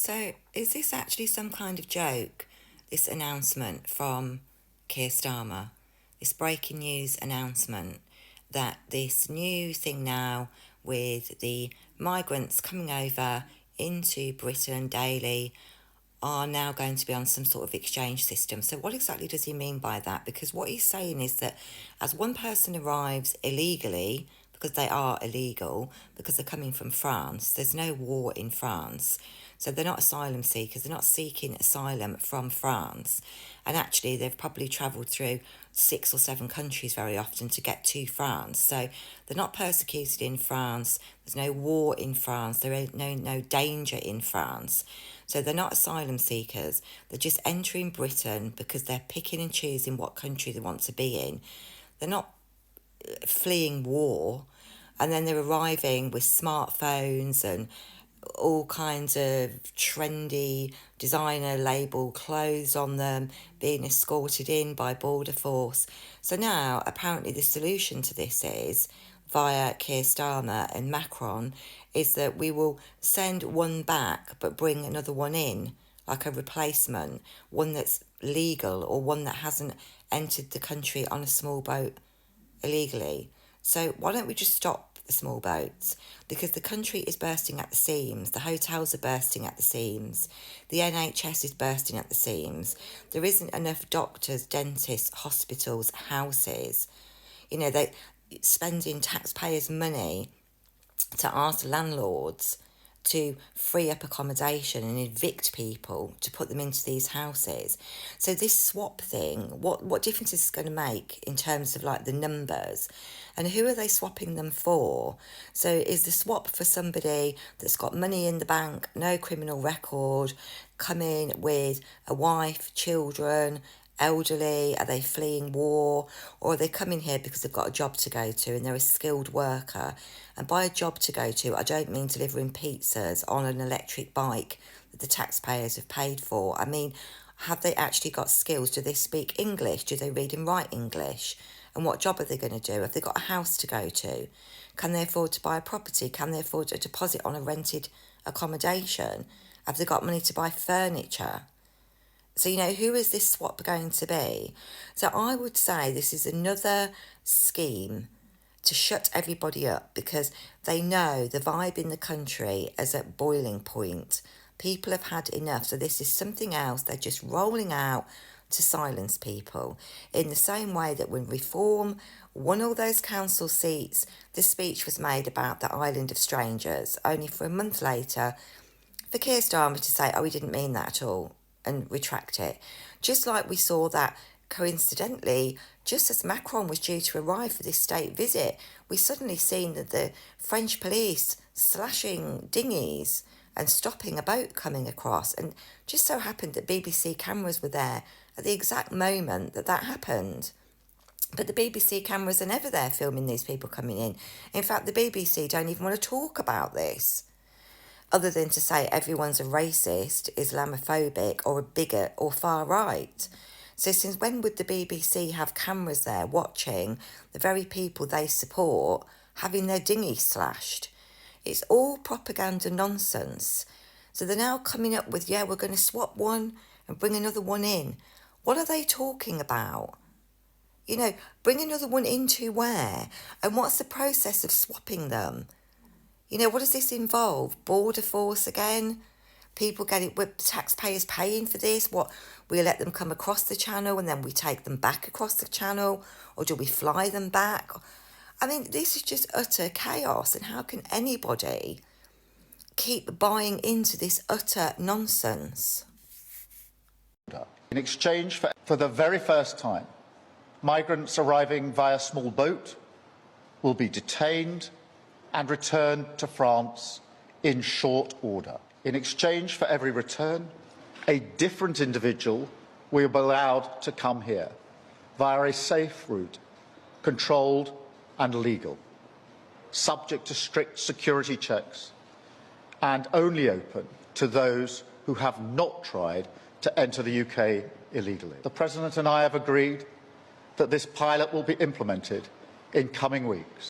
So, is this actually some kind of joke, this announcement from Keir Starmer? This breaking news announcement that this new thing now with the migrants coming over into Britain daily are now going to be on some sort of exchange system. So what exactly does he mean by that? Because what he's saying is that as one person arrives illegally, because they are illegal, because they're coming from France, there's no war in France. So they're not asylum seekers, they're not seeking asylum from France. And actually, they've probably travelled through 6 or 7 countries very often to get to France. So they're not persecuted in France, there's no war in France, there is no danger in France. So they're not asylum seekers, they're just entering Britain because they're picking and choosing what country they want to be in. They're not fleeing war, and then they're arriving with smartphones and all kinds of trendy designer label clothes on them, being escorted in by border force. So now apparently the solution to this is, via Keir Starmer and Macron, is that we will send one back but bring another one in, like a replacement, one that's legal or one that hasn't entered the country on a small boat illegally. So why don't we just stop the small boats? Because the country is bursting at the seams, the hotels are bursting at the seams, the NHS is bursting at the seams, there isn't enough doctors, dentists, hospitals, houses. You know, they're spending taxpayers' money to ask landlords to free up accommodation and evict people to put them into these houses. So this swap thing, what difference is it going to make in terms of like the numbers? And who are they swapping them for? So is the swap for somebody that's got money in the bank, no criminal record, come in with a wife, children, elderly? Are they fleeing war? Or are they coming here because they've got a job to go to and they're a skilled worker? And by a job to go to, I don't mean delivering pizzas on an electric bike that the taxpayers have paid for. I mean, have they actually got skills? Do they speak English? Do they read and write English? And what job are they going to do? Have they got a house to go to? Can they afford to buy a property? Can they afford a deposit on a rented accommodation? Have they got money to buy furniture? So, you know, who is this swap going to be? So I would say this is another scheme to shut everybody up because they know the vibe in the country is at boiling point. People have had enough. So this is something else they're just rolling out to silence people. In the same way that when Reform won all those council seats, the speech was made about the island of strangers, only for a month later for Keir Starmer to say, oh, he didn't mean that at all, and retract it. Just like we saw that, coincidentally, just as Macron was due to arrive for this state visit, we suddenly seen that the French police slashing dinghies and stopping a boat coming across, and just so happened that BBC cameras were there at the exact moment that that happened. But the BBC cameras are never there filming these people coming in. In fact, the BBC don't even want to talk about this, other than to say everyone's a racist, Islamophobic or a bigot or far right. So since when would the BBC have cameras there watching the very people they support having their dinghy slashed? It's all propaganda nonsense. So they're now coming up with, yeah, we're going to swap one and bring another one in. What are they talking about? You know, bring another one into where? And what's the process of swapping them? You know, what does this involve? Border force again? People get it with taxpayers paying for this? What, we let them come across the channel and then we take them back across the channel? Or do we fly them back? I mean, this is just utter chaos. And how can anybody keep buying into this utter nonsense? In exchange for the very first time, migrants arriving via small boat will be detained and returned to France in short order. In exchange for every return, a different individual will be allowed to come here via a safe route, controlled and legal, subject to strict security checks, and only open to those who have not tried to enter the UK illegally. The President and I have agreed that this pilot will be implemented in coming weeks.